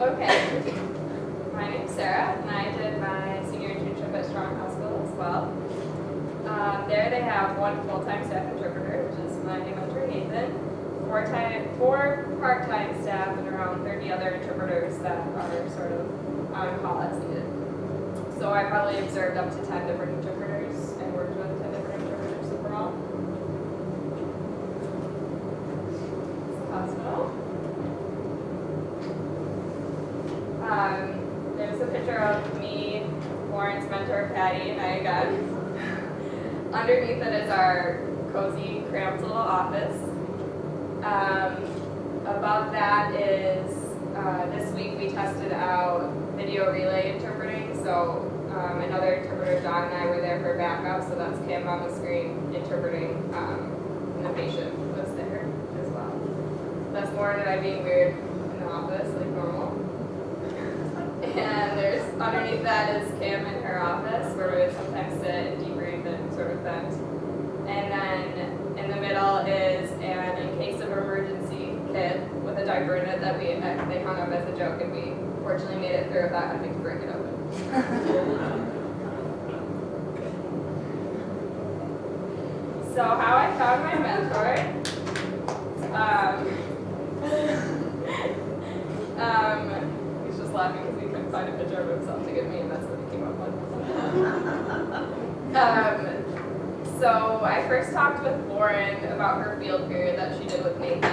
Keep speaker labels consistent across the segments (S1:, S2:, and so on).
S1: Okay. My name's Sarah, and I did my senior internship at Strong Hospital as well. There they have one full-time staff interpreter, which is my mentor Nathan, four part-time staff, and around 30 other interpreters that are sort of on call as needed. So I probably observed up to 10 different interpreters and worked with 10 different interpreters overall. It's a hospital. There's a picture of me, Lauren's mentor, Patty, and I again. Underneath it is our cozy, cramped little office. Above that is, this week we tested out video relay interpreting, so another interpreter, John, and I were there for backup, so that's Kim on the screen interpreting, and the patient was there as well. That's Lauren and I being weird in the office, like normal. And there's, underneath that is Kim in her office, where we would sometimes sit and debrief and sort of vent. And then in the middle is an in case of emergency kit with a diaper in it that they hung up as a joke, and we fortunately made it through without having to break it open. So how I found my mentor. He's just laughing because he couldn't find a picture of himself to give me, and that's what he came up with. So I first talked with Lauren about her field period that she did with Nathan.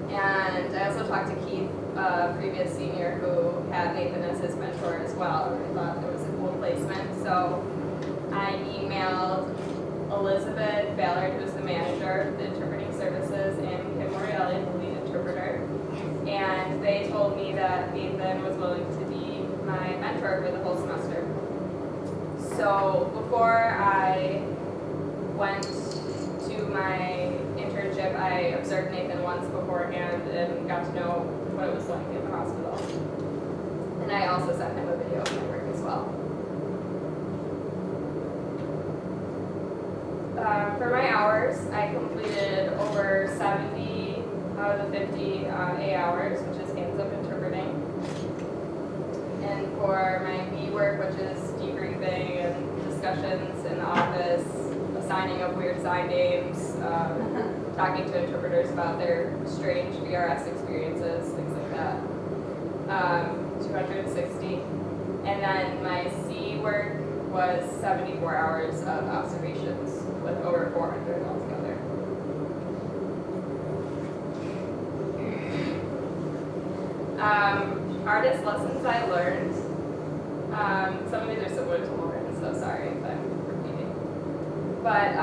S1: And I also talked to Keith, a previous senior who had Nathan as his mentor as well. I thought it was a cool placement. So I emailed Elizabeth Ballard, who's the manager of the interpreting services, and Kim Mariel, the lead interpreter. And they told me that Nathan was willing to be my mentor for the whole semester. So before I went to my internship, I observed Nathan once beforehand and got to know what it was like in the hospital. And I also sent him a video of my work as well. For my hours, I completed over 70 out of the 50 A hours, which is hands-up interpreting. And for my B work, which is debriefing and discussions in the office, assigning of weird sign names, talking to interpreters about their strange VRS experiences, things like that. 260. And then my C work was 74 hours of observations with over 400 altogether. Hardest lessons I learned. Some of these are similar to Lauren, so sorry if I'm repeating. But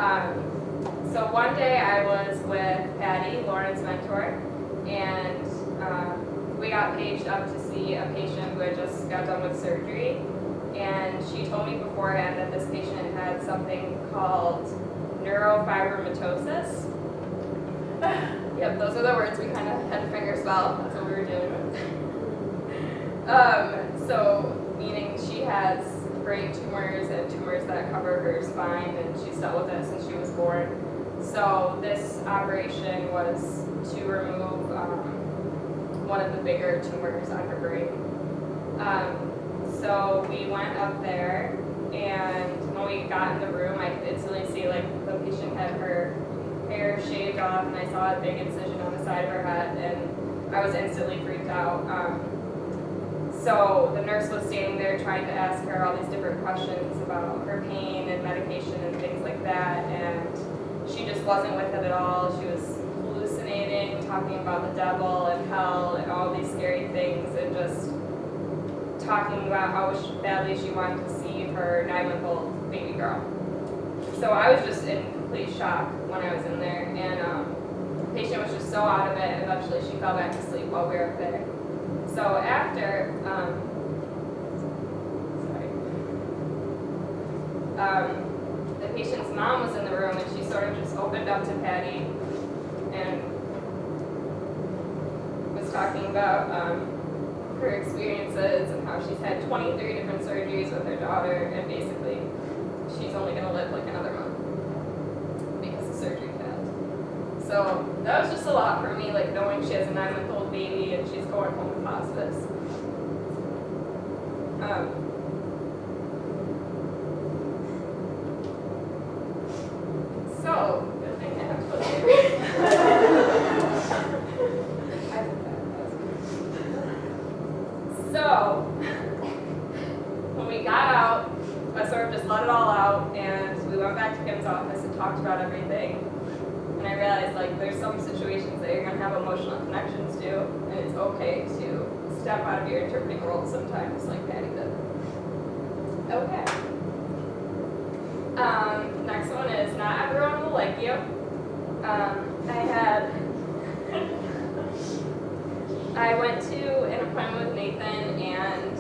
S1: so one day I was with Patty, Lauren's mentor, and we got paged up to see a patient who had just got done with surgery. And she told me beforehand that this patient had something called neurofibromatosis. Yep, those are the words we kind of had to finger spell. That's what we were dealing with. So, meaning she has brain tumors and tumors that cover her spine, and she's dealt with it since she was born. So this operation was to remove one of the bigger tumors on her brain. So we went up there, and when we got in the room, I could instantly see like the patient had her hair shaved off, and I saw a big incision on the side of her head, and I was instantly freaked out. So the nurse was standing there trying to ask her all these different questions about her pain and medication and things like that, and she just wasn't with it at all. She was hallucinating, talking about the devil and hell and all these scary things, and just talking about how badly she wanted to see her 9-month-old baby girl. So I was just in complete shock when I was in there, and the patient was just so out of it, and eventually she fell back to sleep while we were up there. So after, the patient's mom was in the room, and she sort of just opened up to Patty and was talking about her experiences and how she's had 23 different surgeries with her daughter, and basically she's only going to live like another month because the surgery failed. So that was just a lot for me, like knowing she has a 9-month-old baby and she's going home with hospice. So, good thing I have to put So, when we got out, I sort of just let it all out, and we went back to Kim's office and talked about everything. And I realized, like, there's some situations that you're going to have emotional connections to, and it's okay to step out of your interpreting role sometimes, like Patty did. Okay. Next one is not everyone will like you. I went to an appointment with Nathan, and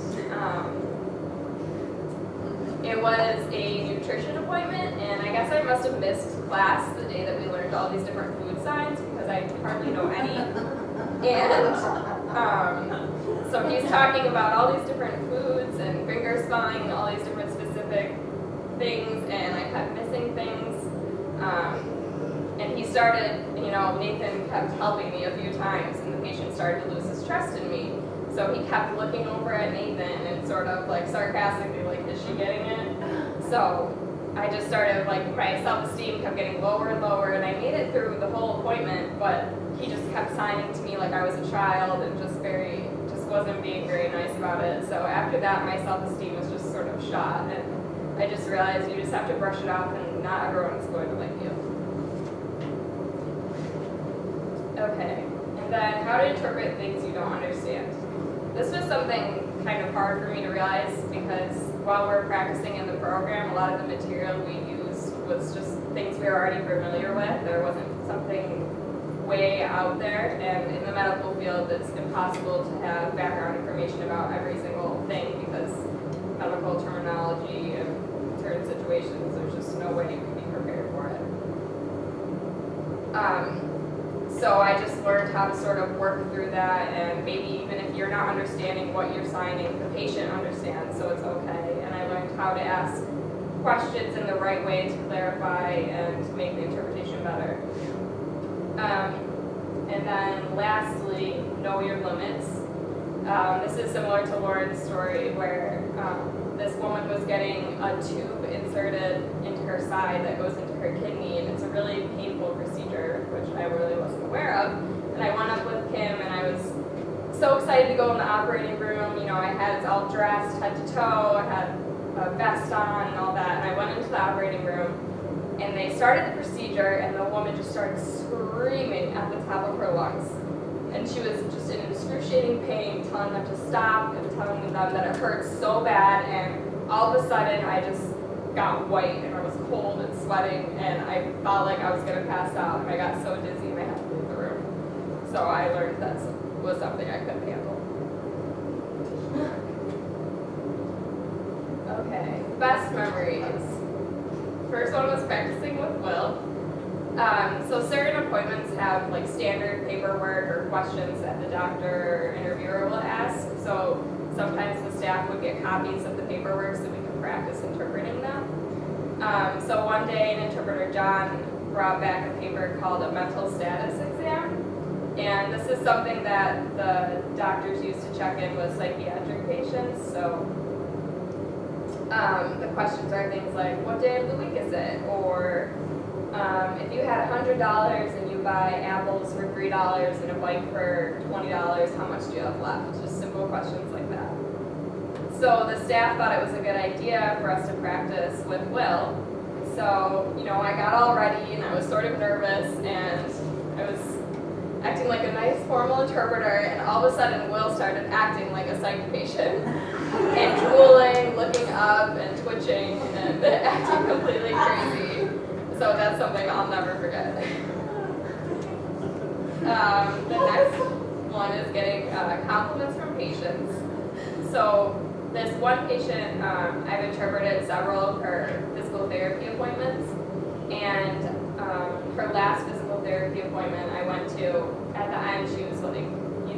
S1: it was a nutrition appointment, and I guess I must have missed class the day that we learned all these different food signs because I hardly know any. And so he's talking about all these different foods and finger spelling and all these different specific things, and I kept missing things. And he started, Nathan kept helping me a few times, and the patient started to lose his trust in me. So he kept looking over at Nathan and sort of like sarcastically, like, is she getting it? So I just started, like, my self-esteem kept getting lower and lower, and I made it through the whole appointment, but he just kept signing to me like I was a child and just wasn't being very nice about it. So after that, my self-esteem was just sort of shot, and I just realized you just have to brush it off, and not everyone's going to like you. Okay, and then how to interpret things you don't understand. This was something kind of hard for me to realize because while we're practicing in the program, a lot of the material we used was just things we were already familiar with. There wasn't something way out there, and in the medical field, it's impossible to have background information about every single thing because medical terminology and certain situations, there's just no way you can be prepared for it. So I just learned how to sort of work through that, and maybe even if you're not understanding what you're signing, the patient understands, so it's okay. And I learned how to ask questions in the right way to clarify and to make the interpretation better. And then lastly, know your limits. This is similar to Lauren's story where this woman was getting a tube inserted into her side that goes into her kidney, and it's a really painful procedure, which I really wasn't aware of. And I went up with Kim, and I was so excited to go in the operating room. I had it all dressed head to toe, I had a vest on and all that, and I went into the operating room, and they started the procedure, and the woman just started screaming at the top of her lungs. And she was just in excruciating pain, telling them to stop and telling them that it hurt so bad. And all of a sudden, I just got white and I was cold and sweating, and I felt like I was going to pass out. And I got so dizzy and I had to leave the room. So I learned that was something I couldn't handle. Okay, best memories. First one was practicing with Will. So certain appointments have like standard paperwork or questions that the doctor or interviewer will ask. So sometimes the staff would get copies of the paperwork so we can practice interpreting them. So one day an interpreter, John, brought back a paper called a mental status exam. And this is something that the doctors used to check in with psychiatric patients. So the questions are things like, what day of the week is it? Or if you had $100 and you buy apples for $3 and a bike for $20, how much do you have left? Just simple questions like that. So the staff thought it was a good idea for us to practice with Will. So, I got all ready and I was sort of nervous and I was acting like a nice formal interpreter, and all of a sudden Will started acting like a psych patient and drooling, looking up and twitching and acting completely crazy. So that's something I'll never forget. The next one is getting compliments from patients. So this one patient, I've interpreted several of her physical therapy appointments, and her last physical therapy appointment I went to, at the end she was like,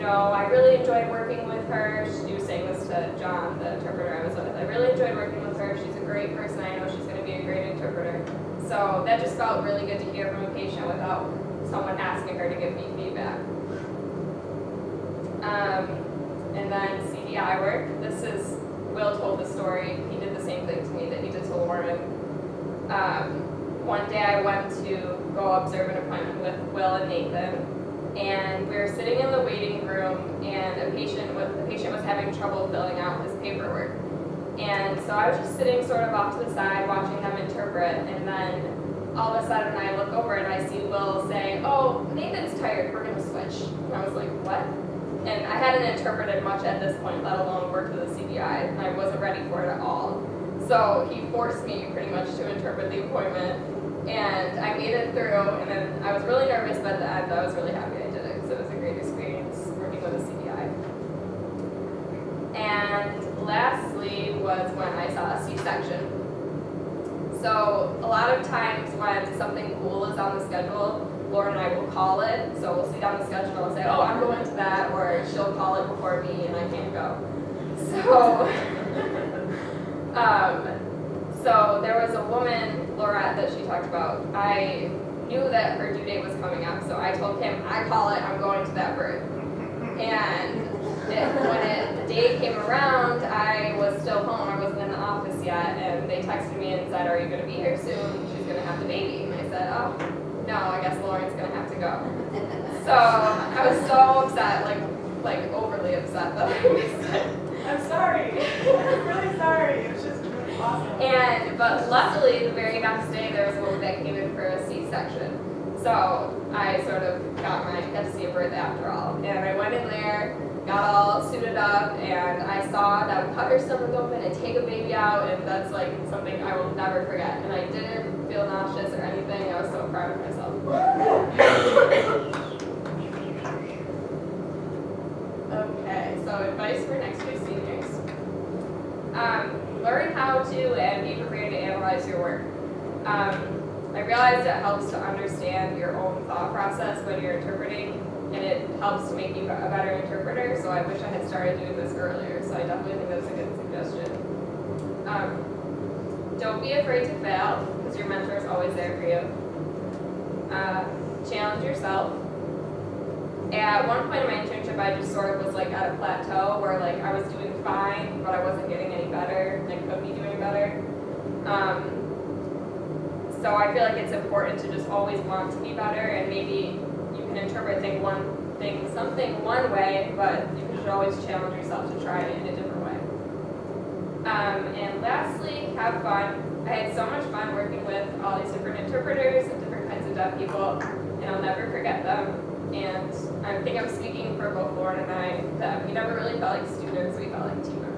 S1: I really enjoyed working with her. She was saying this to John, the interpreter I was with. I really enjoyed working with her. She's a great person. I know she's going to be a great interpreter. So that just felt really good to hear from a patient without someone asking her to give me feedback. And then CDI work. Will told the story. He did the same thing to me that he did to Lauren. One day I went to go observe an appointment with Will and Nathan, and we were sitting in the waiting room, and the patient was having trouble filling out his paperwork. And so I was just sitting sort of off to the side watching them interpret, and then all of a sudden I look over and I see Will say, "Oh, Nathan's tired, we're gonna switch." And I was like, "What?" And I hadn't interpreted much at this point, let alone worked with a CDI, and I wasn't ready for it at all. So he forced me pretty much to interpret the appointment, and I made it through, and then I was really nervous, but at the end I was really happy I did it, because it was a great experience working with a CDI. And lastly was when I saw a C-section. So a lot of times when something cool is on the schedule, Lauren and I will call it. So we'll see it on the schedule and say, "Oh, I'm going to that," or she'll call it before me and I can't go. So there was a woman, Laurette, that she talked about. I knew that her due date was coming up, so I told him, "I call it, I'm going to that birth." And when the day came around, I was still home. I wasn't in the office yet, and they texted me and said, "Are you going to be here soon? She's going to have the baby." And I said, "Oh, no, I guess Lauren's going to have to go." So I was so upset, like overly upset that I missed it.
S2: I'm sorry. I'm really sorry. It was just really awesome.
S1: But luckily, the very next day, there was a woman that came in for a C-section. So I sort of got to see a birth after all. And I went in there, got all suited up, and I saw them cut her stomach open and take a baby out, and that's like something I will never forget. And I didn't feel nauseous or anything. I was so proud of myself. Okay, so advice for next year's seniors. Learn how to and be prepared to analyze your work. I realized it helps to understand your own thought process when you're interpreting, and it helps to make you a better interpreter, so I wish I had started doing this earlier, so I definitely think that's a good suggestion. Don't be afraid to fail, because your mentor is always there for you. Challenge yourself. At one point in my internship, I just sort of was like at a plateau where like I was doing fine, but I wasn't getting any better, and I could be doing better. So I feel like it's important to just always want to be better, and maybe you can interpret something one way, but you should always challenge yourself to try it in a different way. And lastly, have fun. I had so much fun working with all these different interpreters and different kinds of deaf people, and I'll never forget them. And I think I'm speaking for both Lauren and I that we never really felt like students, we felt like team members.